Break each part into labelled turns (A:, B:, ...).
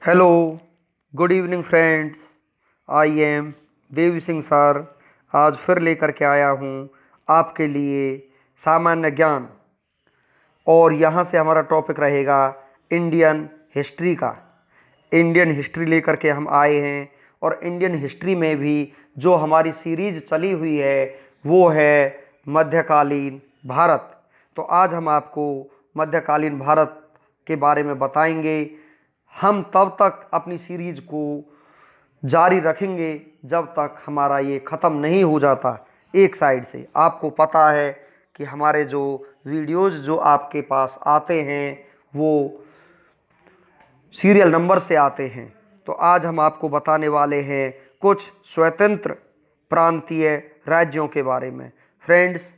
A: Hello, good evening friends. I am Devi Singh sir. आज फिर लेकर के आया हूँ आपके लिए सामान्य ज्ञान। और यहाँ से हमारा टॉपिक रहेगा इंडियन हिस्ट्री का। इंडियन हिस्ट्री लेकर के हम आए हैं और इंडियन हिस्ट्री में भी जो हमारी सीरीज चली हुई है वो है मध्यकालीन भारत। तो आज हम आपको मध्यकालीन भारत के बारे में बताएंगे। हम तब तक अपनी सीरीज को जारी रखेंगे जब तक हमारा ये ख़त्म नहीं हो जाता। एक साइड से आपको पता है कि हमारे जो वीडियोज़ जो आपके पास आते हैं वो सीरियल नंबर से आते हैं। तो आज हम आपको बताने वाले हैं कुछ स्वतंत्र प्रांतीय राज्यों के बारे में। फ्रेंड्स,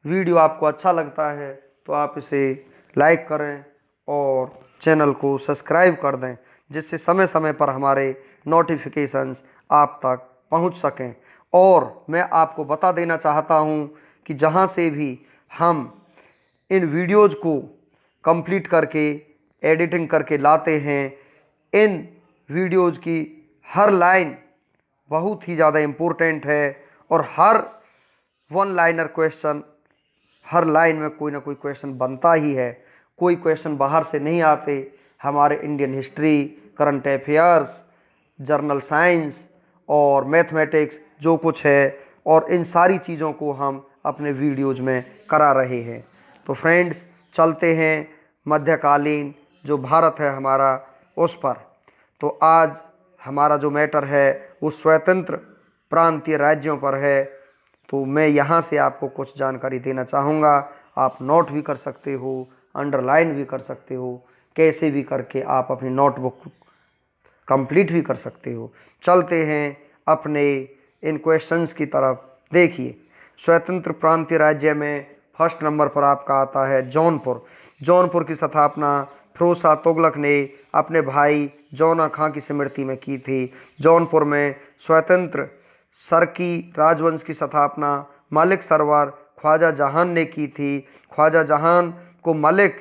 A: वीडियो आपको अच्छा लगता है तो आप इसे लाइक करें और चैनल को सब्सक्राइब कर दें, जिससे समय समय पर हमारे नोटिफिकेशंस आप तक पहुंच सकें। और मैं आपको बता देना चाहता हूं कि जहां से भी हम इन वीडियोज़ को कंप्लीट करके एडिटिंग करके लाते हैं, इन वीडियोज़ की हर लाइन बहुत ही ज़्यादा इम्पोर्टेंट है और हर वन लाइनर क्वेश्चन, हर लाइन में कोई ना कोई क्वेश्चन बनता ही है। कोई क्वेश्चन बाहर से नहीं आते। हमारे Indian history, current affairs, journal science और मैथमेटिक्स जो कुछ है, और इन सारी चीज़ों को हम अपने वीडियोज़ में करा रहे हैं। तो फ्रेंड्स, चलते हैं मध्यकालीन जो भारत है हमारा उस पर। तो आज हमारा जो मैटर है वो स्वतंत्र प्रांतीय राज्यों पर है। तो मैं यहाँ से आपको कुछ जानकारी देना चाहूँगा। आप नोट भी कर सकते हो, अंडरलाइन भी कर सकते हो, कैसे भी करके आप अपनी नोटबुक कंप्लीट भी कर सकते हो। चलते हैं अपने इन क्वेश्चंस की तरफ। देखिए, स्वतंत्र प्रांतीय राज्य में फर्स्ट नंबर पर आपका आता है जौनपुर। जौनपुर की स्थापना फिरोज शाह तुगलक ने अपने भाई जौना खां की स्मृति में की थी। जौनपुर में स्वतंत्र सरकी राजवंश की स्थापना मलिक सरवर ख्वाजा जहान ने की थी। ख्वाजा जहान को मलिक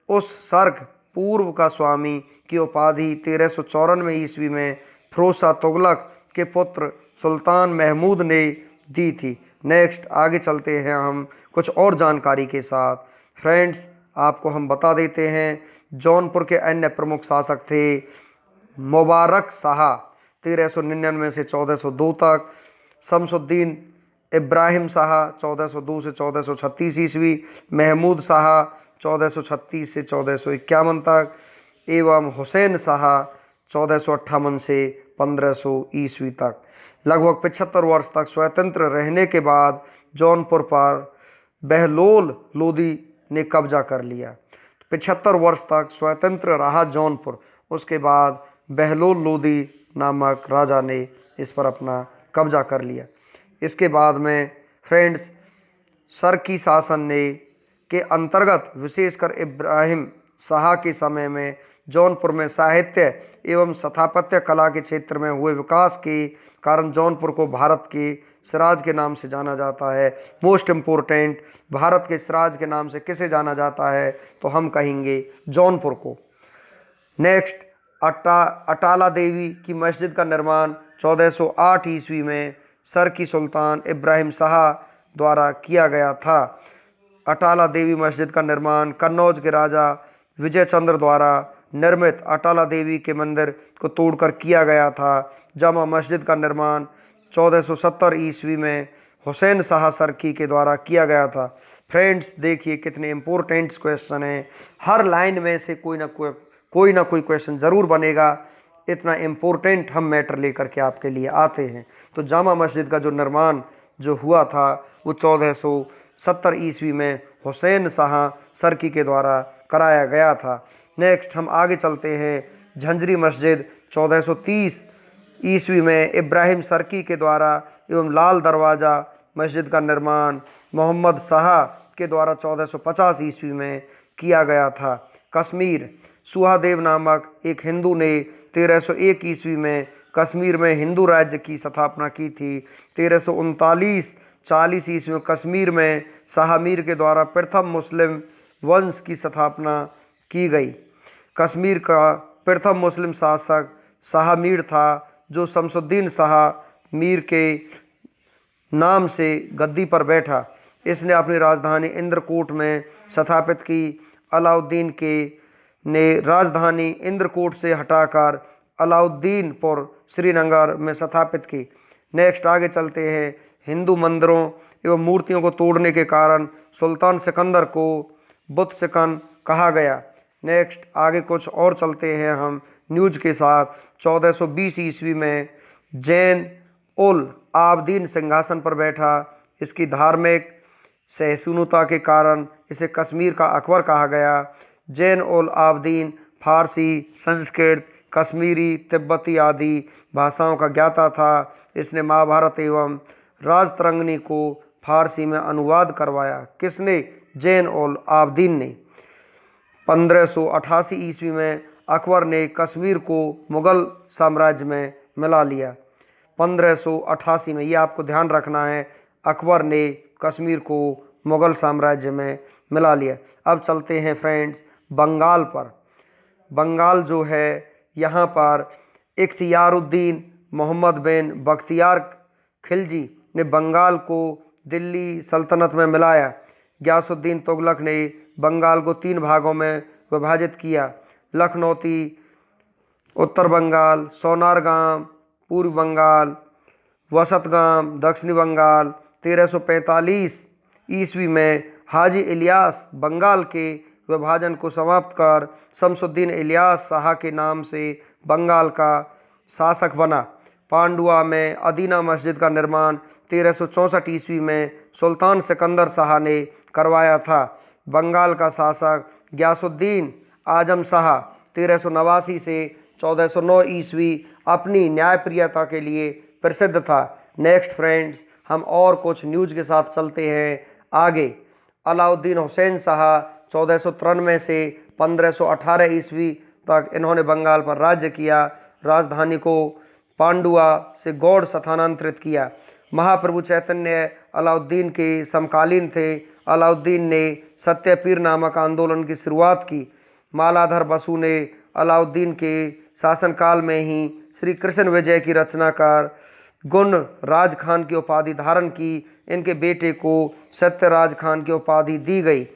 A: उस सर्क पूर्व का स्वामी की उपाधि 1394 ईस्वी में फिरोज शाह तुगलक के पुत्र सुल्तान महमूद ने दी थी। नेक्स्ट आगे चलते हैं हम कुछ और जानकारी के साथ। फ्रेंड्स, आपको हम बता देते हैं जौनपुर के अन्य प्रमुख शासक थे मुबारक शाह 1399 से 1402 तक, शमसुद्दीन इब्राहिम शाह 1402 से 1436 ईस्वी, महमूद शाह 1436 से 1451 तक, एवं हुसैन शाह 1458 से 1500 ईस्वी तक। लगभग 75 वर्ष तक स्वतंत्र रहने के बाद जौनपुर पर बहलोल लोदी ने कब्जा कर लिया। 75 वर्ष तक स्वतंत्र रहा जौनपुर। उसके बाद बहलोल लोदी नामक राजा ने इस पर अपना कब्जा कर लिया। इसके बाद में फ्रेंड्स, सरकी शासन ने के अंतर्गत विशेषकर इब्राहिम शाह के समय में जौनपुर में साहित्य एवं स्थापत्य कला के क्षेत्र में हुए विकास के कारण जौनपुर को भारत के सिराज के नाम से जाना जाता है। मोस्ट इम्पोर्टेंट, भारत के सिराज के नाम से किसे जाना जाता है तो हम कहेंगे जौनपुर को। नेक्स्ट, अटाला देवी की मस्जिद का निर्माण 1408 ईस्वी में सरकी सुल्तान इब्राहिम शाह द्वारा किया गया था। अटाला देवी मस्जिद का निर्माण कन्नौज के राजा विजय चंद्र द्वारा निर्मित अटाला देवी के मंदिर को तोड़कर किया गया था। जामा मस्जिद का निर्माण 1470 ईस्वी में हुसैन शाह सरकी के द्वारा किया गया था। फ्रेंड्स, देखिए कितने इंपॉर्टेंट क्वेश्चन हैं। हर लाइन में से कोई ना कोई क्वेश्चन ज़रूर बनेगा। इतना इम्पोर्टेंट हम मैटर लेकर के आपके लिए आते हैं। तो जामा मस्जिद का जो निर्माण जो हुआ था वो 1470 ईस्वी में हुसैन शाह सरकी के द्वारा कराया गया था। नेक्स्ट हम आगे चलते हैं। झंझरी मस्जिद 1430 ईस्वी में इब्राहिम सरकी के द्वारा एवं लाल दरवाज़ा मस्जिद का निर्माण मोहम्मद शाह के द्वारा 1450 ईस्वी में किया गया था। कश्मीर, सुहादेव नामक एक हिंदू ने 1301 ईस्वी में कश्मीर में हिंदू राज्य की स्थापना की थी। 1339-40 ईस्वी में कश्मीर में शाह मीर के द्वारा प्रथम मुस्लिम वंश की स्थापना की गई। कश्मीर का प्रथम मुस्लिम शासक शाह मीर था, जो शमसुद्दीन शाह मीर के नाम से गद्दी पर बैठा। इसने अपनी राजधानी इंद्रकूट में स्थापित की। अलाउद्दीन के ने राजधानी इंद्रकूट से हटाकर अलाउद्दीनपुर श्रीनगर में स्थापित की। नेक्स्ट आगे चलते हैं। हिंदू मंदिरों एवं मूर्तियों को तोड़ने के कारण सुल्तान सिकंदर को बुत सिकन कहा गया। नेक्स्ट आगे कुछ और चलते हैं हम न्यूज के साथ। 1420 ईस्वी में जैन उल आबदीन सिंहासन पर बैठा। इसकी धार्मिक सहिष्णुता के कारण इसे कश्मीर का अकबर कहा गया। जैन उल आबदीन फारसी, संस्कृत, कश्मीरी, तिब्बती आदि भाषाओं का ज्ञाता था। इसने महाभारत एवं राजतरंगिणी को फारसी में अनुवाद करवाया। किसने? जैन उल आबदीन ने। 1588 ईस्वी में अकबर ने कश्मीर को मुगल साम्राज्य में मिला लिया। 1588 में, ये आपको ध्यान रखना है, अकबर ने कश्मीर को मुगल साम्राज्य में मिला लिया। अब चलते हैं फ्रेंड्स बंगाल पर। बंगाल जो है, यहाँ पर इख्तियारुद्दीन मोहम्मद बिन बख्तियार खिलजी ने बंगाल को दिल्ली सल्तनत में मिलाया। गयासुद्दीन तुगलक ने बंगाल को 3 भागों में विभाजित किया। लखनौती उत्तर बंगाल, सोनारगाम पूर्व बंगाल, वसतगाम दक्षिणी बंगाल। 1345 ईस्वी में हाजी इलियास बंगाल के विभाजन को समाप्त कर शमसुद्दीन इलियास शाह के नाम से बंगाल का शासक बना। पांडुआ में अदीना मस्जिद का निर्माण 1364 ईस्वी में सुल्तान सिकंदर शाह ने करवाया था। बंगाल का शासक गयासुद्दीन आजम शाह 1389 से 1409 ईस्वी अपनी न्यायप्रियता के लिए प्रसिद्ध था। नेक्स्ट फ्रेंड्स, हम और कुछ न्यूज के साथ चलते हैं आगे। अलाउद्दीन हुसैन शाह 1493 से 1518 ईस्वी तक इन्होंने बंगाल पर राज्य किया। राजधानी को पांडुआ से गौड़ स्थानांतरित किया। महाप्रभु चैतन्य अलाउद्दीन के समकालीन थे। अलाउद्दीन ने सत्यपीर नामक आंदोलन की शुरुआत की। मालाधर बसु ने अलाउद्दीन के शासनकाल में ही श्री कृष्ण विजय की रचना कर गुण राज खान की उपाधि धारण की। इनके बेटे को सत्यराज खान की उपाधि दी गई।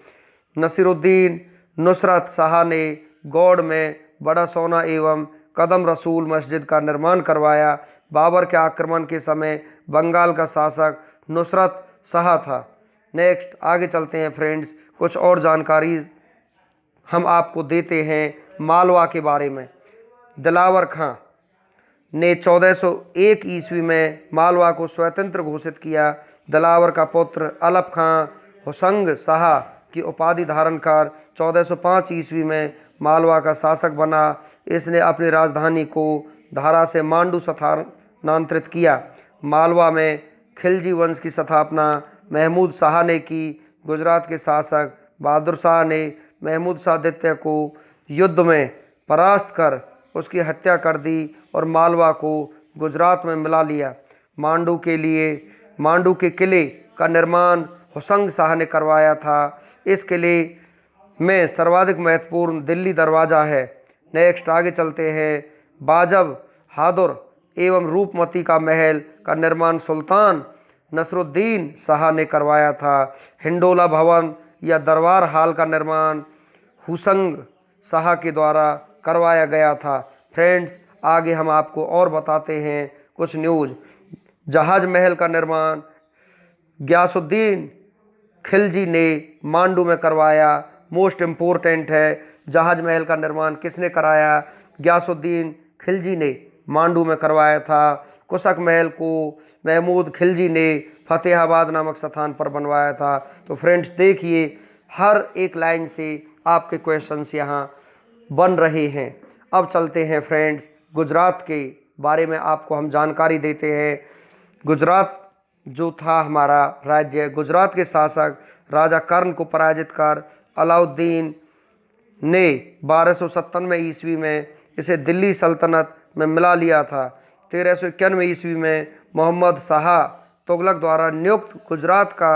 A: नसीरुद्दीन नुसरत शाह ने गौड़ में बड़ा सोना एवं कदम रसूल मस्जिद का निर्माण करवाया। बाबर के आक्रमण के समय बंगाल का शासक नुसरत शाह था। नेक्स्ट आगे चलते हैं फ्रेंड्स, कुछ और जानकारी हम आपको देते हैं मालवा के बारे में। दिलावर खां ने 1401 ईस्वी में मालवा को स्वतंत्र घोषित किया। दिलावर का पुत्र अलप खां हुसंग शाह की उपाधि धारण कर 1405 ईस्वी में मालवा का शासक बना। इसने अपनी राजधानी को धारा से मांडू स्थानांतरित किया। मालवा में खिलजी वंश की स्थापना महमूद शाह ने की। गुजरात के शासक बहादुर शाह ने महमूद शाह द्वितीय को युद्ध में परास्त कर उसकी हत्या कर दी और मालवा को गुजरात में मिला लिया। मांडू के किले का निर्माण हुसंग शाह ने करवाया था। इस किले में सर्वाधिक महत्वपूर्ण दिल्ली दरवाज़ा है। नेक्स्ट आगे चलते हैं। बाजब हादुर एवं रूपमती का महल का निर्माण सुल्तान नसरुद्दीन शाह ने करवाया था। हिंडोला भवन या दरबार हाल का निर्माण हुसंग शाह के द्वारा करवाया गया था। फ्रेंड्स, आगे हम आपको और बताते हैं कुछ न्यूज़। जहाज महल का निर्माण गयासुद्दीन खिलजी ने मांडू में करवाया। मोस्ट इम्पोर्टेंट है, जहाज महल का निर्माण किसने कराया? गयासुद्दीन खिलजी ने मांडू में करवाया था। कुशक महल को महमूद खिलजी ने फतेहाबाद नामक स्थान पर बनवाया था। तो फ्रेंड्स देखिए, हर एक लाइन से आपके क्वेश्चंस यहाँ बन रहे हैं। अब चलते हैं फ्रेंड्स, गुजरात के बारे में आपको हम जानकारी देते हैं। गुजरात जो था हमारा राज्य, गुजरात के शासक राजा कर्ण को पराजित कर अलाउद्दीन ने 1297 ईस्वी में इसे दिल्ली सल्तनत में मिला लिया था। 1391 ईस्वी में मोहम्मद शाह तुगलक द्वारा नियुक्त गुजरात का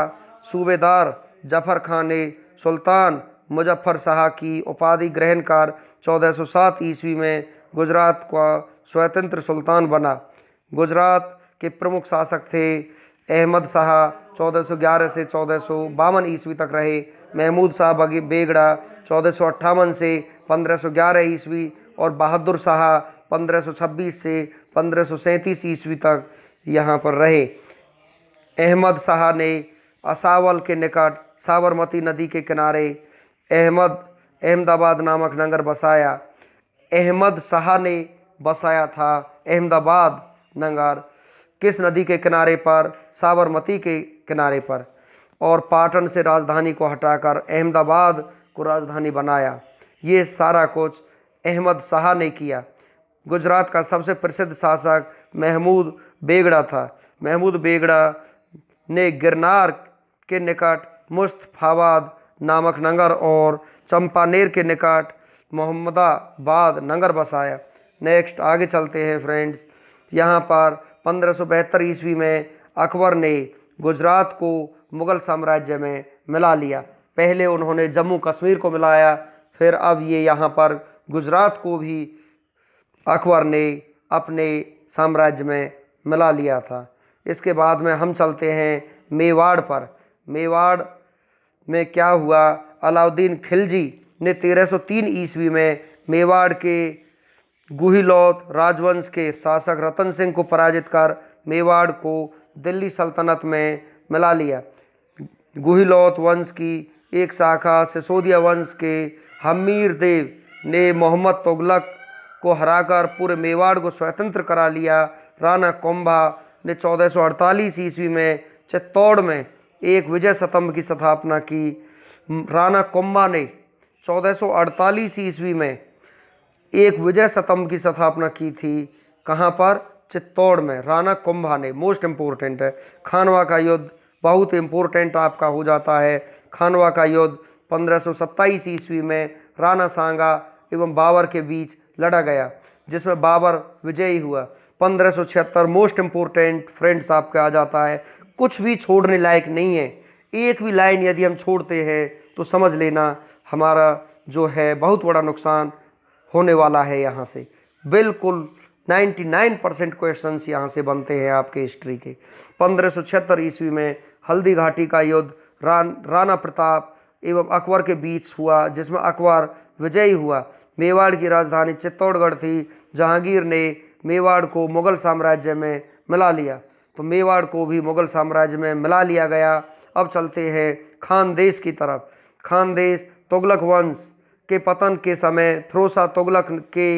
A: सूबेदार जफर खान ने सुल्तान मुजफ्फर शाह की उपाधि ग्रहण कर 1407 ईस्वी में गुजरात का स्वतंत्र सुल्तान बना। गुजरात के प्रमुख शासक थे अहमद शाह, 1411 से 1452 ईस्वी तक रहे। महमूद शाह बेगड़ा 1458 से 1511 ईस्वी और बहादुर शाह 1526 से 1537 ईस्वी तक यहाँ पर रहे। अहमद शाह ने असावल के निकट साबरमती नदी के किनारे अहमदाबाद नामक नगर बसाया। अहमद शाह ने बसाया था अहमदाबाद नगर किस नदी के किनारे पर? साबरमती के किनारे पर। और पाटन से राजधानी को हटाकर अहमदाबाद को राजधानी बनाया। ये सारा कुछ अहमद शाह ने किया। गुजरात का सबसे प्रसिद्ध शासक महमूद बेगड़ा था। महमूद बेगड़ा ने गिरनार के निकट मुस्तफाबाद नामक नगर और चंपानेर के निकट मोहम्मदाबाद नगर बसाया। नेक्स्ट आगे चलते हैं फ्रेंड्स। यहाँ पर 1572 ईस्वी में अकबर ने गुजरात को मुगल साम्राज्य में मिला लिया। पहले उन्होंने जम्मू कश्मीर को मिलाया, फिर अब ये यहाँ पर गुजरात को भी अकबर ने अपने साम्राज्य में मिला लिया था। इसके बाद में हम चलते हैं मेवाड़ पर। मेवाड़ में क्या हुआ? अलाउद्दीन खिलजी ने 1303 ईस्वी में मेवाड़ के गुहिलौत राजवंश के शासक रतन सिंह को पराजित कर मेवाड़ को दिल्ली सल्तनत में मिला लिया। गुहिलौत वंश की एक शाखा सिसोदिया वंश के हमीर देव ने मोहम्मद तुगलक को हराकर पूरे मेवाड़ को स्वतंत्र करा लिया। राणा कुंभा ने 1448 ईस्वी में चित्तौड़ में एक विजय स्तंभ की स्थापना की। राणा कुंभा ने 1448 ईस्वी में एक विजय स्तंभ की स्थापना की थी। कहाँ पर? चित्तौड़ में। राणा कुंभा ने। मोस्ट इम्पोर्टेंट है। खानवा का युद्ध बहुत इम्पोर्टेंट आपका हो जाता है। खानवा का युद्ध 1527 ईस्वी में राणा सांगा एवं बाबर के बीच लड़ा गया, जिसमें बाबर विजयी हुआ। 1576 मोस्ट इम्पोर्टेंट फ्रेंड्स आपका आ जाता है। कुछ भी छोड़ने लायक नहीं है। एक भी लाइन यदि हम छोड़ते हैं तो समझ लेना हमारा जो है बहुत बड़ा नुकसान होने वाला है। यहाँ से बिल्कुल 99% क्वेश्चंस यहाँ से बनते हैं आपके हिस्ट्री के। 1576 ईस्वी में हल्दी घाटी का युद्ध राणा प्रताप एवं अकबर के बीच हुआ, जिसमें अकबर विजयी हुआ। मेवाड़ की राजधानी चित्तौड़गढ़ थी। जहांगीर ने मेवाड़ को मुगल साम्राज्य में मिला लिया, तो मेवाड़ को भी मुगल साम्राज्य में मिला लिया गया। अब चलते हैं खानदेश की तरफ। खानदेश तुगलक वंश के पतन के समय फिरोज तुगलक के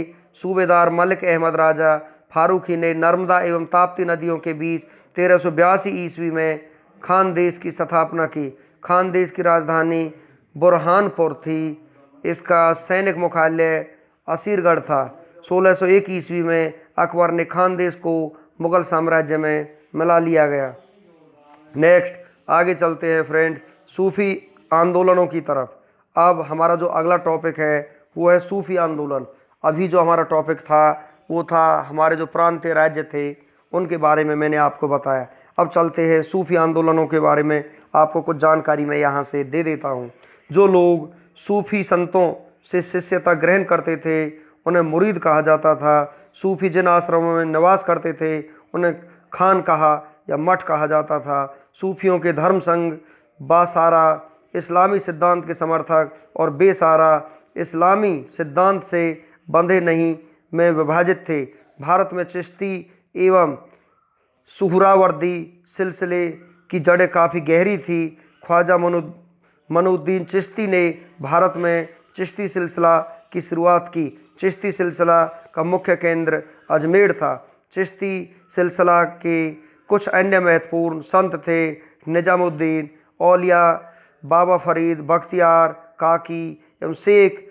A: सूबेदार मलिक अहमद राजा फारूकी ने नर्मदा एवं ताप्ती नदियों के बीच 1382 ईस्वी में खानदेश की स्थापना की। खानदेश की राजधानी बुरहानपुर थी। इसका सैनिक मुख्यालय असीरगढ़ था। 1601 ईस्वी में अकबर ने खानदेश को मुगल साम्राज्य में मिला लिया गया। नेक्स्ट आगे चलते हैं फ्रेंड्स सूफी आंदोलनों की तरफ। अब हमारा जो अगला टॉपिक है वो है सूफी आंदोलन। अभी जो हमारा टॉपिक था वो था हमारे जो प्रांतीय राज्य थे उनके बारे में मैंने आपको बताया। अब चलते हैं सूफी आंदोलनों के बारे में, आपको कुछ जानकारी मैं यहाँ से दे देता हूँ। जो लोग सूफी संतों से शिष्यता ग्रहण करते थे उन्हें मुरीद कहा जाता था। सूफी जिन आश्रमों में निवास करते थे उन्हें खान कहा या मठ कहा जाता था। सूफियों के धर्म संघ बासारा इस्लामी सिद्धांत के समर्थक और बेसारा इस्लामी सिद्धांत से बंधे नहीं में विभाजित थे। भारत में चिश्ती एवं सुहरावर्दी सिलसिले की जड़ें काफ़ी गहरी थी। ख्वाजा मनुद्दीन चिश्ती ने भारत में चिश्ती सिलसिला की शुरुआत की। चिश्ती सिलसिला का मुख्य केंद्र अजमेर था। चिश्ती सिलसिला के कुछ अन्य महत्वपूर्ण संत थे निजामुद्दीन औलिया, बाबा फरीद बख्तियार काकी एवं शेख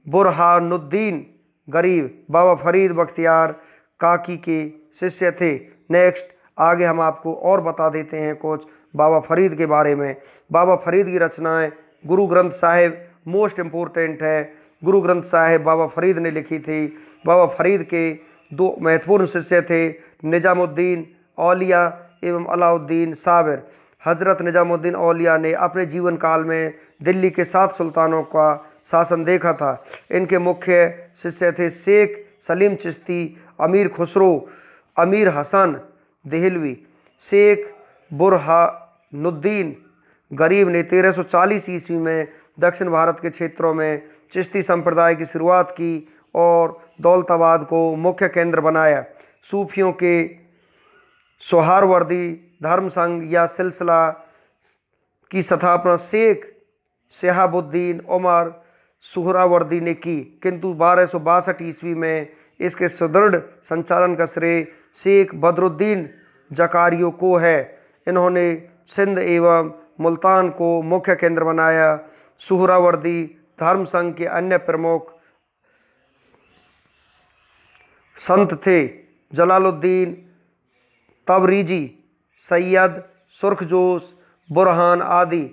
A: बुरहानुद्दीन गरीब। बाबा फरीद बख्तियार काकी के शिष्य थे। नेक्स्ट आगे हम आपको और बता देते हैं कुछ बाबा फरीद के बारे में। बाबा फरीद की रचनाएं गुरु ग्रंथ साहिब मोस्ट इम्पोर्टेंट है। गुरु ग्रंथ साहिब बाबा फरीद ने लिखी थी। बाबा फरीद के दो महत्वपूर्ण शिष्य थे निजामुद्दीन औलिया एवं अलाउद्दीन साबिर। हजरत निजामुद्दीन औलिया ने अपने जीवन काल में दिल्ली के 7 सुल्तानों का शासन देखा था। इनके मुख्य शिष्य थे शेख सलीम चिश्ती, अमीर खुसरो, अमीर हसन देहलवी, शेख बुरहानुद्दीन गरीब ने 1340 ईस्वी में दक्षिण भारत के क्षेत्रों में चिश्ती संप्रदाय की शुरुआत की और दौलताबाद को मुख्य केंद्र बनाया। सूफियों के सोहरावर्दी धर्म संघ या सिलसिला की स्थापना शेख शहाबुद्दीन उमर सोहरावर्दी ने की, किंतु 1262 ईस्वी में इसके सुदृढ़ संचालन का श्रेय शेख बदरुद्दीन जकारियों को है। इन्होंने सिंध एवं मुल्तान को मुख्य केंद्र बनाया। सोहरावर्दी धर्म संघ के अन्य प्रमुख संत थे जलालुद्दीन तबरीजी, सैयद सुर्खजोश, बुरहान आदि।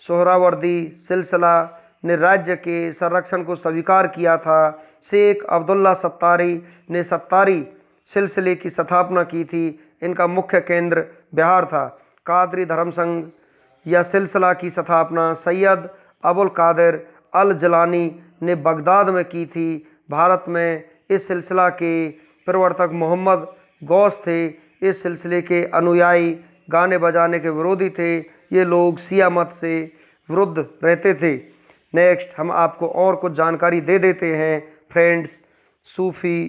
A: सोहरावर्दी सिलसिला ने राज्य के संरक्षण को स्वीकार किया था। शेख अब्दुल्ला सत्तारी ने सत्तारी सिलसिले की स्थापना की थी। इनका मुख्य केंद्र बिहार था। कादरी धर्म संघ या सिलसिला की स्थापना सैयद अबुल कादिर अल जिलानी ने बगदाद में की थी। भारत में इस सिलसिला के प्रवर्तक मोहम्मद गौस थे। इस सिलसिले के अनुयायी गाने बजाने के विरोधी थे। ये लोग शिया मत से विरुद्ध रहते थे। नेक्स्ट हम आपको और कुछ जानकारी दे देते हैं फ्रेंड्स सूफी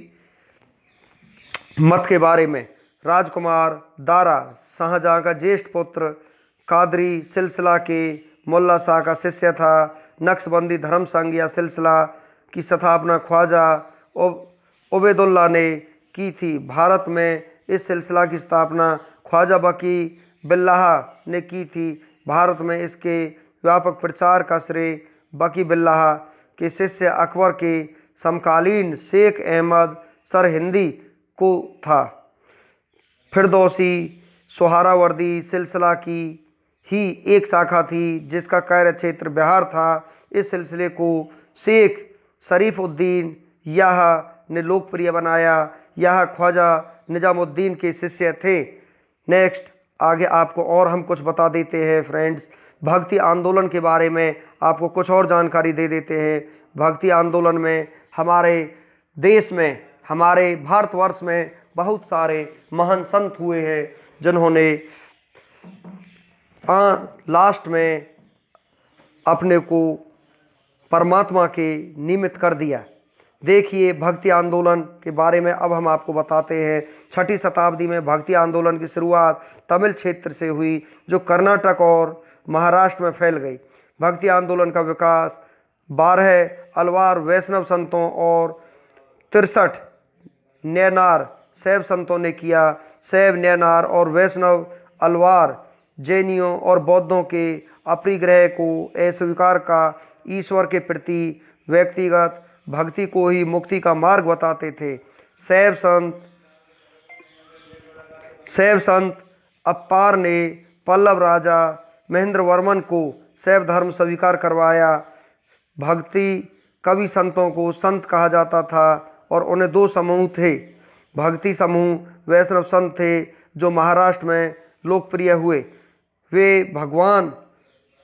A: मत के बारे में। राजकुमार दारा शाहजहां का ज्येष्ठ पुत्र, कादरी सिलसिला के मुल्ला शाह का शिष्य था। नक्शबंदी धर्म संघ या सिलसिला की स्थापना ख्वाजा उबैदुल्ला ने की थी। भारत में इस सिलसिला की स्थापना ख्वाजा बकी बिल्लाह ने की थी। भारत में इसके व्यापक प्रचार का श्रेय बकी बिल्लाह के शिष्य अकबर के समकालीन शेख अहमद सरहिंदी को था। फिरदौसी सोहरावर्दी सिलसिला की ही एक शाखा थी जिसका कार्य क्षेत्र बिहार था। इस सिलसिले को शेख शरीफुद्दीन याह ने लोकप्रिय बनाया। यह ख्वाजा निजामुद्दीन के शिष्य थे। नेक्स्ट आगे आपको और हम कुछ बता देते हैं फ्रेंड्स। भक्ति आंदोलन के बारे में आपको कुछ और जानकारी दे देते हैं। भक्ति आंदोलन में हमारे देश में, हमारे भारतवर्ष में बहुत सारे महान संत हुए हैं जिन्होंने लास्ट में अपने को परमात्मा के निमित्त कर दिया। देखिए भक्ति आंदोलन के बारे में अब हम आपको बताते हैं। 6ठी शताब्दी में भक्ति आंदोलन की शुरुआत तमिल क्षेत्र से हुई जो कर्नाटक और महाराष्ट्र में फैल गई। भक्ति आंदोलन का विकास 12 अलवार वैष्णव संतों और 63 नैनार शैव संतों ने किया। शैव, नैनार और वैष्णव अलवार जैनियों और बौद्धों के अपरिग्रह को अस्वीकार का ईश्वर के प्रति व्यक्तिगत भक्ति को ही मुक्ति का मार्ग बताते थे। शैव संत अप्पार ने पल्लव राजा महेंद्र वर्मन को शैव धर्म स्वीकार करवाया। भक्ति कवि संतों को संत कहा जाता था और उन्हें 2 समूह थे। भक्ति समूह वैष्णव संत थे जो महाराष्ट्र में लोकप्रिय हुए। वे भगवान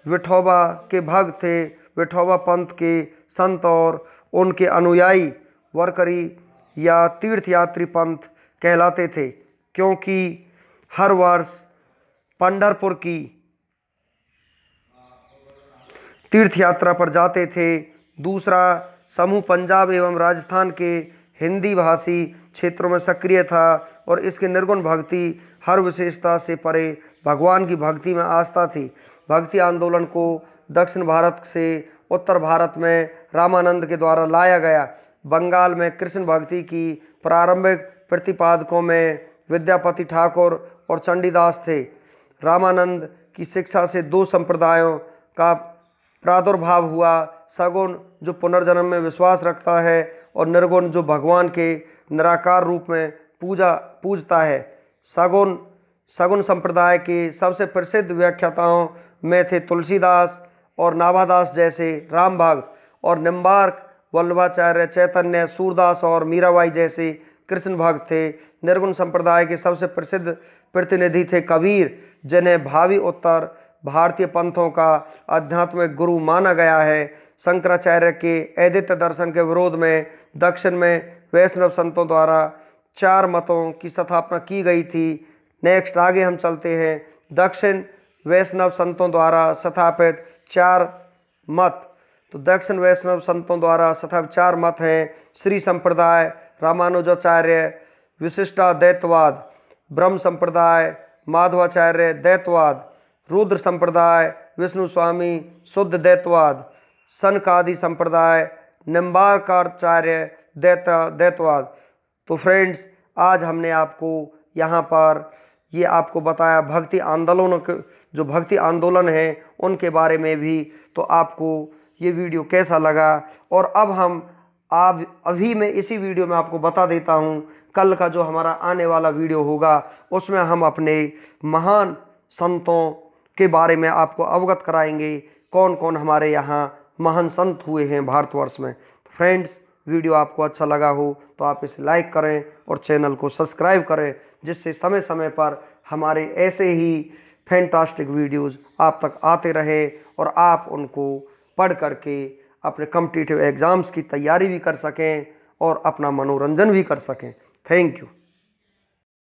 A: विठोबा के भक्त थे। विठोबा पंथ के संत और उनके अनुयायी वारकरी या तीर्थयात्री पंथ कहलाते थे क्योंकि हर वर्ष पंढरपुर की तीर्थ यात्रा पर जाते थे। दूसरा समूह पंजाब एवं राजस्थान के हिंदी भाषी क्षेत्रों में सक्रिय था और इसके निर्गुण भक्ति हर विशेषता से परे भगवान की भक्ति में आस्था थी। भक्ति आंदोलन को दक्षिण भारत से उत्तर भारत में रामानंद के द्वारा लाया गया। बंगाल में कृष्ण भक्ति की प्रारंभिक प्रतिपादकों में विद्यापति ठाकुर और चंडीदास थे। रामानंद की शिक्षा से 2 संप्रदायों का प्रादुर्भाव हुआ। सगुण जो पुनर्जन्म में विश्वास रखता है और निर्गुण जो भगवान के निराकार रूप में पूजता है। सगुण संप्रदाय के सबसे प्रसिद्ध व्याख्याताओं में थे तुलसीदास और नाभादास जैसे राम भक्त और निम्बार्क, वल्लभाचार्य, चैतन्य, सूरदास और मीराबाई जैसे कृष्ण भक्त थे। निर्गुण संप्रदाय के सबसे प्रसिद्ध प्रतिनिधि थे कबीर, जिन्हें भावी उत्तर भारतीय पंथों का आध्यात्मिक गुरु माना गया है। शंकराचार्य के अद्वैत दर्शन के विरोध में दक्षिण में वैष्णव संतों द्वारा 4 मतों की स्थापना की गई थी। नेक्स्ट आगे हम चलते हैं। दक्षिण वैष्णव संतों द्वारा स्थापित 4 मत। तो दक्षिण वैष्णव संतों द्वारा स्थापित 4 मत हैं। श्री संप्रदाय, रामानुजाचार्य विशिष्टाद्वैतवाद, ब्रह्म संप्रदाय, माधवाचार्य द्वैतवाद, रुद्र संप्रदाय, विष्णु स्वामी शुद्ध द्वैतवाद, सनकादि संप्रदाय, निम्बार्काचार्य द्वैतवाद। तो फ्रेंड्स, आज हमने आपको यहाँ पर ये आपको बताया भक्ति आंदोलन, जो भक्ति आंदोलन है उनके बारे में भी। तो आपको ये वीडियो कैसा लगा? और अब हम अभी मैं इसी वीडियो में आपको बता देता हूँ, कल का जो हमारा आने वाला वीडियो होगा उसमें हम अपने महान संतों के बारे में आपको अवगत कराएंगे, कौन कौन हमारे यहाँ महान संत हुए हैं भारतवर्ष में। फ्रेंड्स, वीडियो आपको अच्छा लगा हो तो आप इसे लाइक करें और चैनल को सब्सक्राइब करें, जिससे समय समय पर हमारे ऐसे ही फैंटास्टिक वीडियोस आप तक आते रहे और आप उनको पढ़ करके अपने कॉम्पिटिटिव एग्ज़ाम्स की तैयारी भी कर सकें और अपना मनोरंजन भी कर सकें। Thank you.